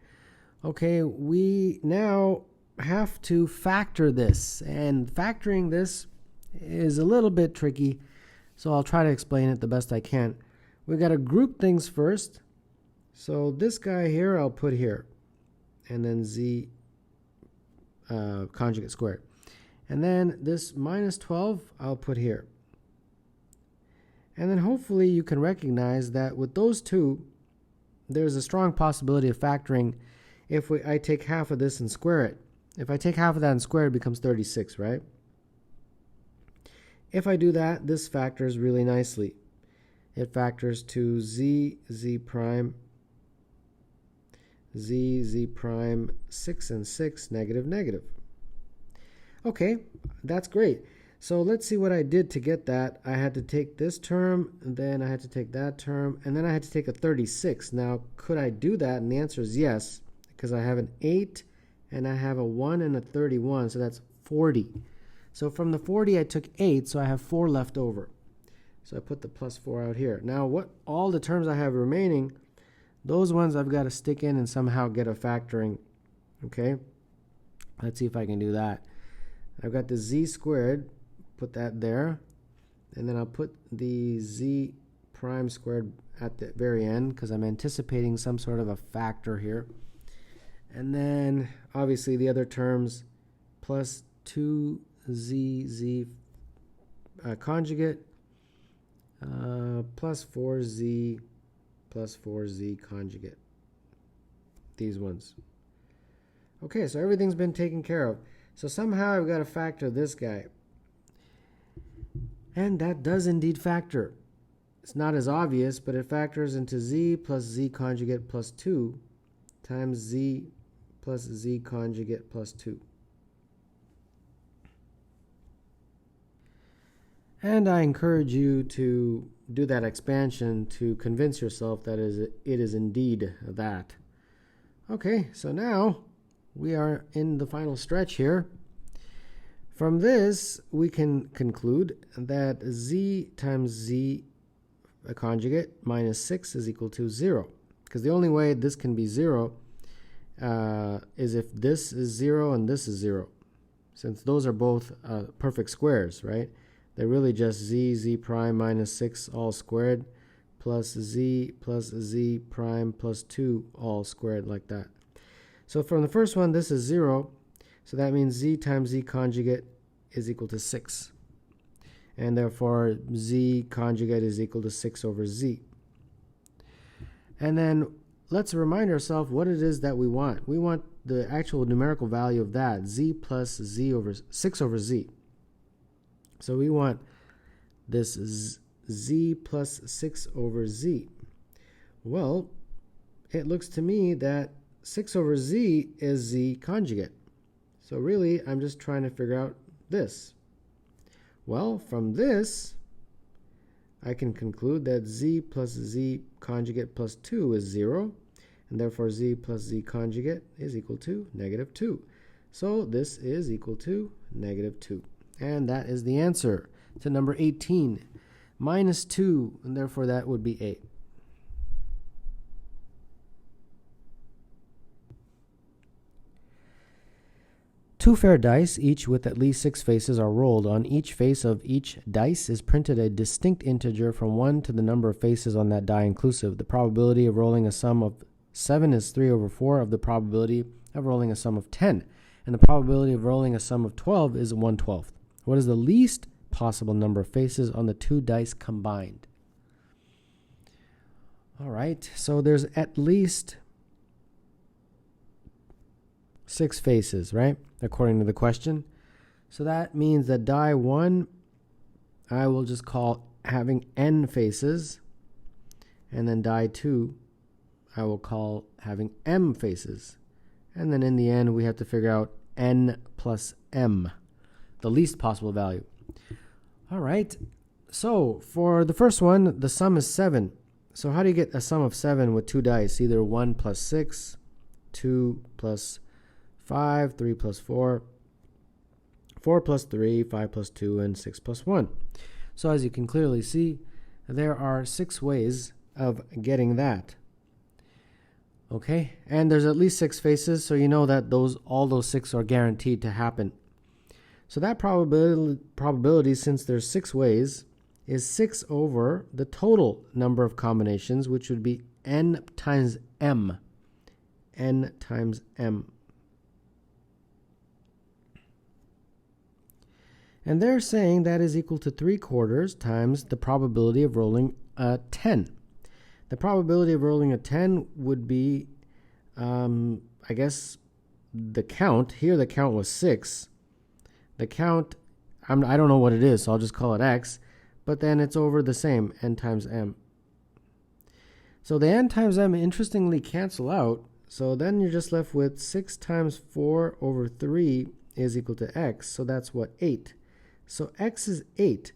Okay, we now have to factor this, and factoring this is a little bit tricky, so I'll try to explain it the best I can. We've got to group things first. So this guy here I'll put here, and then z conjugate squared. And then this minus 12 I'll put here. And then hopefully you can recognize that with those two, there's a strong possibility of factoring if I take half of this and square it. If I take half of that and square it, it becomes 36, right? If I do that, this factors really nicely. It factors to z prime, z prime, 6 and 6, negative, negative. Okay, that's great. So let's see what I did to get that. I had to take this term, and then I had to take that term, and then I had to take a 36. Now, could I do that? And the answer is yes, because I have an 8, and I have a 1 and a 31, so that's 40. So from the 40, I took 8, so I have 4 left over. So I put the plus 4 out here. Now, what all the terms I have remaining, those ones I've got to stick in and somehow get a factoring. Okay? Let's see if I can do that. I've got the z squared, put that there, and then I'll put the z prime squared at the very end because I'm anticipating some sort of a factor here. And then obviously the other terms plus 2zz conjugate plus 4z conjugate. These ones. Okay, so everything's been taken care of. So somehow I've got to factor this guy. And that does indeed factor. It's not as obvious, but it factors into z plus z conjugate plus 2 times z plus z conjugate plus 2. And I encourage you to do that expansion to convince yourself that it is indeed that. Okay, so now we are in the final stretch here. From this, we can conclude that z times z conjugate minus 6 is equal to 0. Because the only way this can be 0 is if this is 0 and this is 0. Since those are both perfect squares, right? They're really just z prime minus 6 all squared plus z prime plus 2 all squared like that. So from the first one, this is 0. So that means z times z conjugate is equal to 6. And therefore, z conjugate is equal to 6 over z. And then let's remind ourselves what it is that we want. We want the actual numerical value of that, z plus z over 6 over z. So we want this z plus 6 over z. Well, it looks to me that 6 over z is z conjugate. So really, I'm just trying to figure out this. Well, from this, I can conclude that z plus z conjugate plus 2 is 0, and therefore z plus z conjugate is equal to negative 2. So this is equal to negative 2. And that is the answer to number 18. Minus 2, and therefore that would be 8. Two fair dice, each with at least 6 faces, are rolled. On each face of each dice is printed a distinct integer from 1 to the number of faces on that die inclusive. The probability of rolling a sum of 7 is 3 over 4 of the probability of rolling a sum of 10. And the probability of rolling a sum of 12 is 1/12. What is the least possible number of faces on the two dice combined? All right, so there's at least 6 faces, right? According to the question. So that means that die 1, I will just call having n faces. And then die 2, I will call having m faces. And then in the end, we have to figure out n plus m, the least possible value. All right, so for the first one, the sum is 7. So how do you get a sum of 7 with 2 dice? Either 1 plus 6, 2 plus 5, 3 plus 4, 4 plus 3, 5 plus 2, and 6 plus 1. So as you can clearly see, there are 6 ways of getting that. Okay, and there's at least 6 faces, so you know that all those 6 are guaranteed to happen. So that probability, since there's 6 ways, is 6 over the total number of combinations, which would be n times m. N times m. And they're saying that is equal to 3/4 times the probability of rolling a 10. The probability of rolling a 10 would be, I guess, the count. Here the count was 6. The count, I don't know what it is, so I'll just call it x. But then it's over the same, n times m. So the n times m interestingly cancel out. So then you're just left with 6 times 4 over 3 is equal to x. So that's what, 8. So x is 8.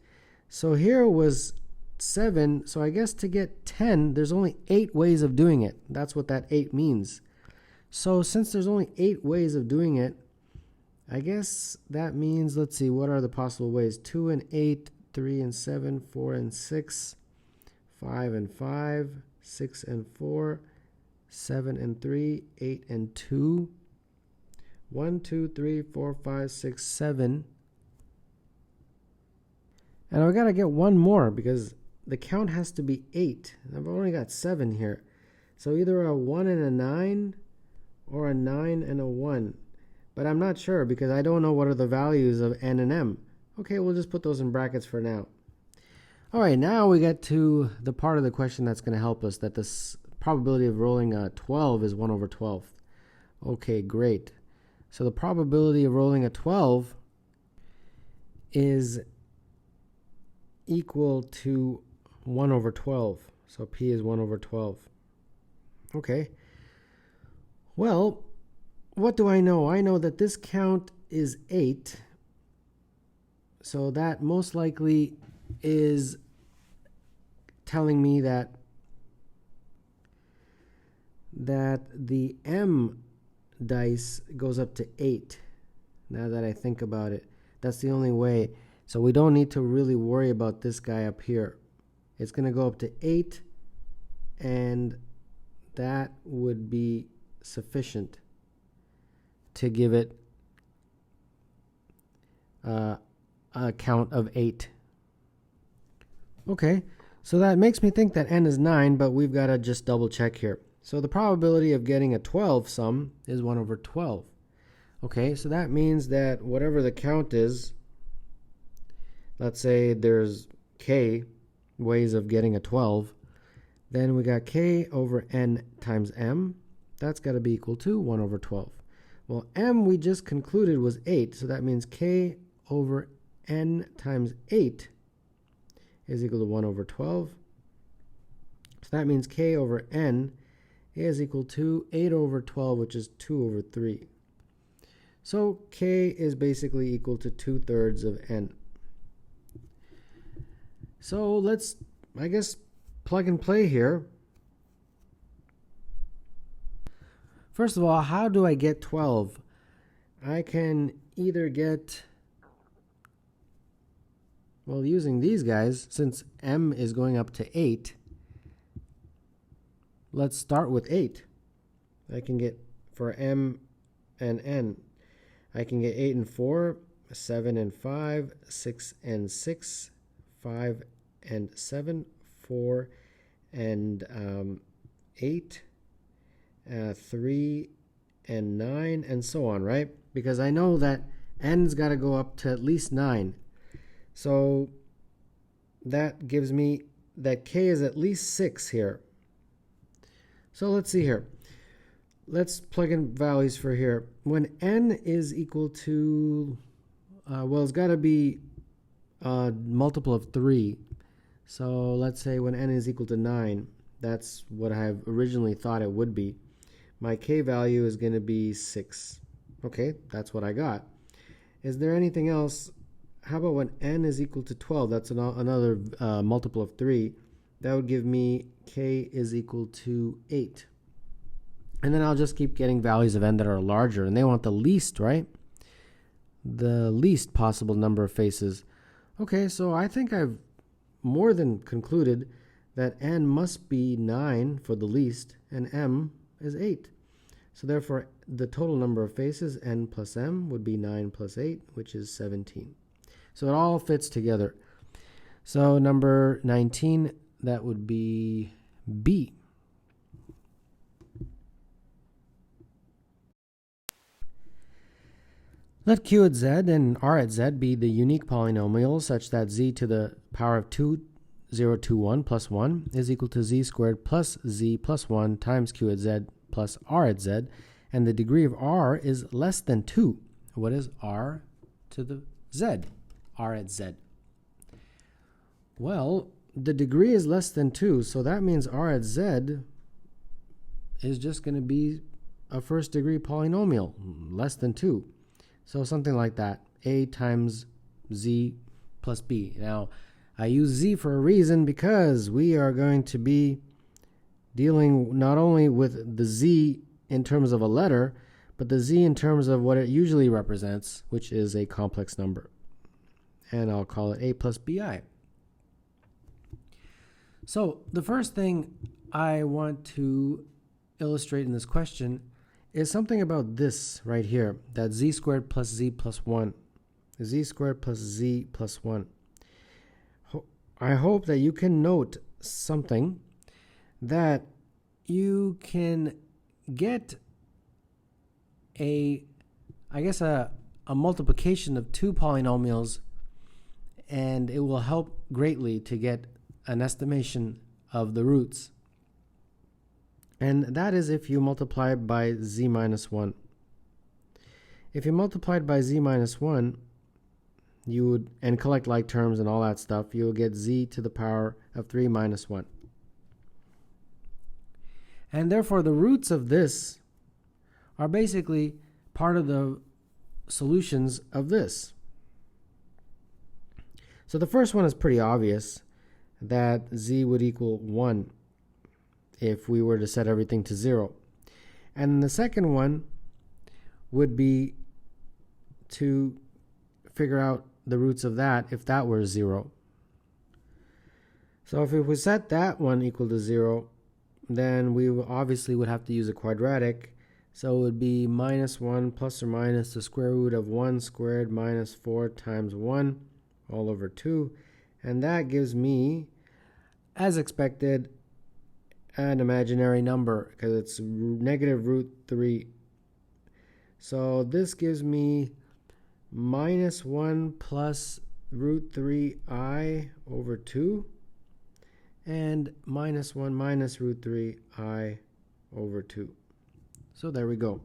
So here was 7. So I guess to get 10, there's only 8 ways of doing it. That's what that 8 means. So since there's only 8 ways of doing it, I guess that means, let's see, what are the possible ways? 2 and 8, 3 and 7, 4 and 6, 5 and 5, 6 and 4, 7 and 3, 8 and 2, 1, 2, 3, 4, 5, 6, 7. And I've got to get one more because the count has to be 8. I've only got 7 here. So either a 1 and a 9 or a 9 and a 1. But I'm not sure because I don't know what are the values of n and m. Okay, we'll just put those in brackets for now. All right, now we get to the part of the question that's going to help us, that the probability of rolling a 12 is 1 over 12. Okay, great. So the probability of rolling a 12 is equal to 1 over 12. So P is 1 over 12. Okay. Well, what do I know? I know that this count is 8. So that most likely is telling me that the M dice goes up to 8. Now that I think about it, that's the only way. So we don't need to really worry about this guy up here. It's going to go up to 8, and that would be sufficient to give it a count of 8. Okay, so that makes me think that n is 9, but we've got to just double check here. So the probability of getting a 12 sum is 1 over 12. Okay, so that means that whatever the count is, let's say there's k ways of getting a 12, then we got k over n times m. That's got to be equal to 1 over 12. Well, m we just concluded was 8, so that means k over n times 8 is equal to 1 over 12. So that means k over n is equal to 8 over 12, which is 2 over 3. So k is basically equal to 2/3 of n. So let's, I guess, plug and play here. First of all, how do I get 12? I can either get, well, using these guys, since m is going up to 8, let's start with 8. I can get, for m and n, I can get 8 and 4, 7 and 5, 6 and 6, 5 and 7, 4 and 8, 3 and 9, and so on, right? Because I know that n's got to go up to at least 9. So that gives me that k is at least 6 here. So let's see here. Let's plug in values for here. When n is equal to, well, it's got to be a multiple of 3. So let's say when n is equal to 9, that's what I've originally thought it would be. My k value is going to be 6. Okay, that's what I got. Is there anything else? How about when n is equal to 12? That's another multiple of 3. That would give me k is equal to 8. And then I'll just keep getting values of n that are larger. And they want the least, right? The least possible number of faces. Okay, so I think I've more than concluded that n must be 9 for the least, and m is 8. So therefore, the total number of faces, n plus m, would be 9 plus 8, which is 17. So it all fits together. So number 19, that would be B. Let q at z and r at z be the unique polynomials such that z to the power of 2, 0, 2, 1 plus 1 is equal to z squared plus z plus 1 times q at z plus r at z, and the degree of r is less than 2. What is r to the z? R at z. Well, the degree is less than 2, so that means r at z is just going to be a first degree polynomial, less than 2. So something like that, a times z plus b. Now, I use z for a reason because we are going to be dealing not only with the z in terms of a letter, but the z in terms of what it usually represents, which is a complex number. And I'll call it a plus bi. So the first thing I want to illustrate in this question is something about this right here, that z squared plus z plus 1. Z squared plus z plus 1. I hope that you can note something, that you can get a multiplication of two polynomials, and it will help greatly to get an estimation of the roots. And that is if you multiply by z minus 1. If you multiplied by z minus 1, you would, and collect like terms and all that stuff, you will get z to the power of 3 minus 1. And therefore, the roots of this are basically part of the solutions of this. So the first one is pretty obvious, that z would equal 1 if we were to set everything to 0. And the second one would be to figure out the roots of that if that were 0. So if we set that one equal to 0, then we obviously would have to use a quadratic. So it would be minus 1 plus or minus the square root of 1 squared minus 4 times 1 all over 2. And that gives me, as expected, an imaginary number because it's negative root 3. So this gives me minus 1 plus root 3i over 2 and minus 1 minus root 3i over 2. So there we go.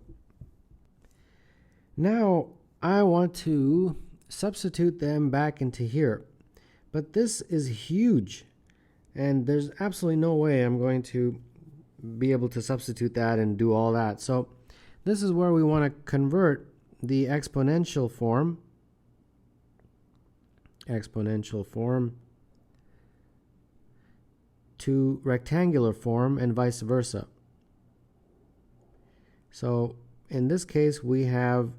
Now I want to substitute them back into here. But this is huge, and there's absolutely no way I'm going to be able to substitute that and do all that. So this is where we want to convert the exponential form to rectangular form and vice versa. So in this case, we have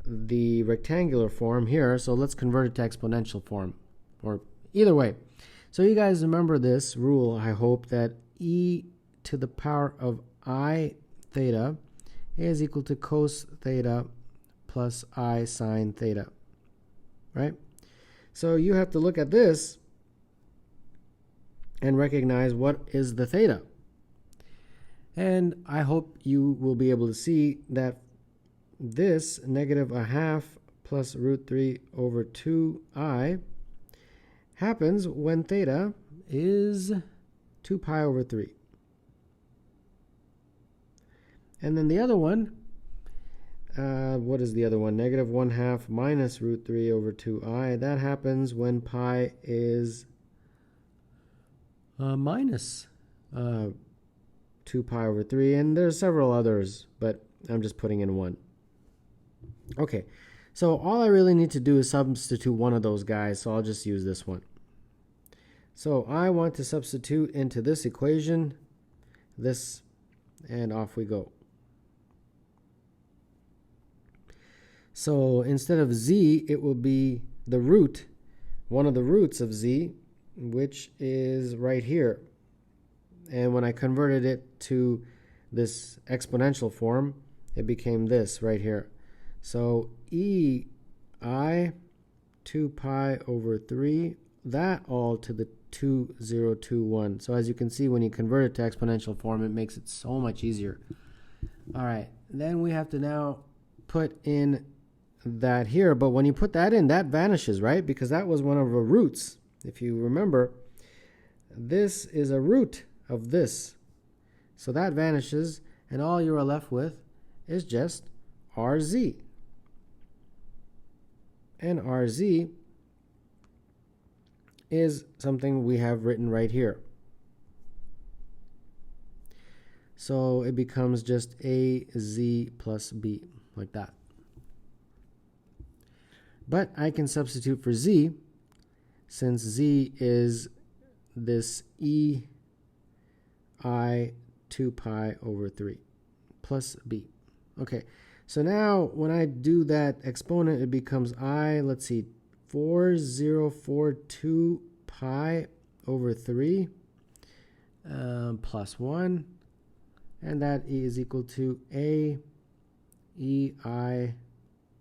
the rectangular form here, so let's convert it to exponential form, or either way. So you guys remember this rule, I hope, that e to the power of I theta is equal to cos theta plus I sine theta, right? So you have to look at this and recognize what is the theta. And I hope you will be able to see that this negative a half plus root 3 over 2i happens when theta is 2 pi over 3. And then the other one, what is the other one? Negative 1 half minus root 3 over 2i. That happens when pi is minus 2 pi over 3. And there's several others, but I'm just putting in one. Okay, so all I really need to do is substitute one of those guys, so I'll just use this one. So I want to substitute into this equation this, and off we go. So instead of z, it will be the root, one of the roots of z, which is right here. And when I converted it to this exponential form, it became this right here. So e I 2 pi over 3, that all to the 2021. So as you can see, when you convert it to exponential form, it makes it so much easier. All right, then we have to now put in that here, but when you put that in, that vanishes, right? Because that was one of the roots. If you remember, this is a root of this. So that vanishes, and all you are left with is just RZ. And RZ is something we have written right here. So it becomes just AZ plus B, like that. But I can substitute for Z, since Z is this E I 2 pi over 3 plus B. Okay, so now when I do that exponent, it becomes I, let's see, 4042 pi over 3 plus 1. And that is equal to A E I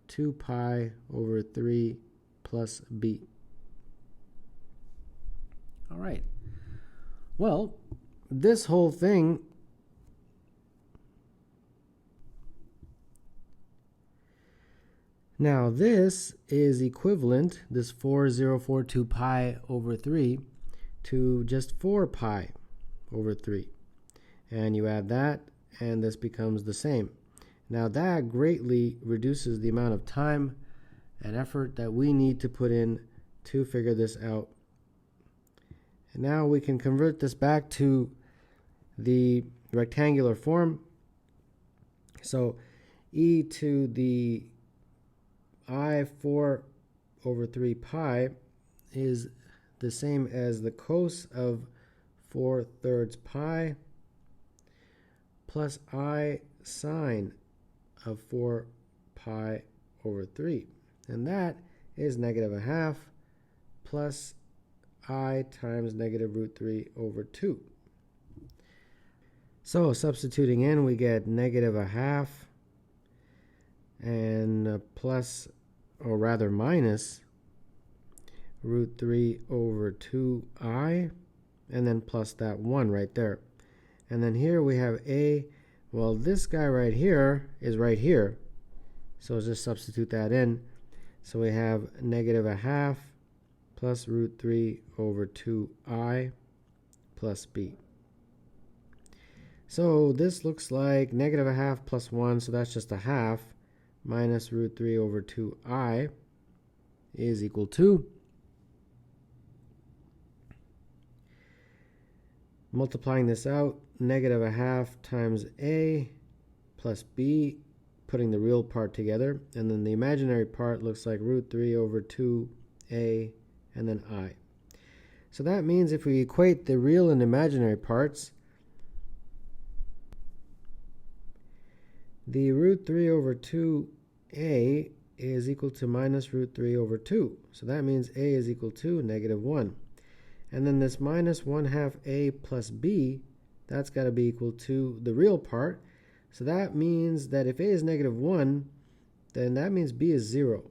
2 pi over 3 plus B. All right. Well, this whole thing now this is equivalent, this 4042 pi over 3, to just 4 pi over 3. And you add that, and this becomes the same. Now that greatly reduces the amount of time and effort that we need to put in to figure this out. And now we can convert this back to the rectangular form. So e to the I 4 over 3 pi is the same as the cos of 4/3 pi plus I sine of 4 pi over 3. And that is -1/2 plus I times -√3 over 2. So substituting in, we get -1/2 and plus, or rather minus, √3 over 2i, and then plus that 1 right there. And then here we have a, well, this guy right here is right here, so just substitute that in. So we have -1/2 plus √3 over 2i plus b. So this looks like -1/2 plus 1, so that's just 1/2, minus √3 over 2i is equal to, multiplying this out, -1/2 times a plus b, putting the real part together, and then the imaginary part looks like √3 over 2a and then I. So that means if we equate the real and imaginary parts, the √3 over 2a is equal to minus √3 over 2. So that means a is equal to -1. And then this minus 1/2 a plus b, that's got to be equal to the real part. So that means that if a is -1, then that means b is 0.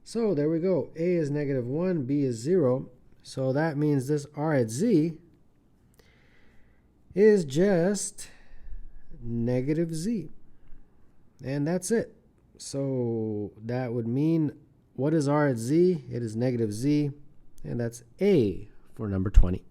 So there we go. A is -1, b is 0. So that means this r at z is just -z. And that's it. So that would mean, what is r at z? It is -z, and that's A for number 20.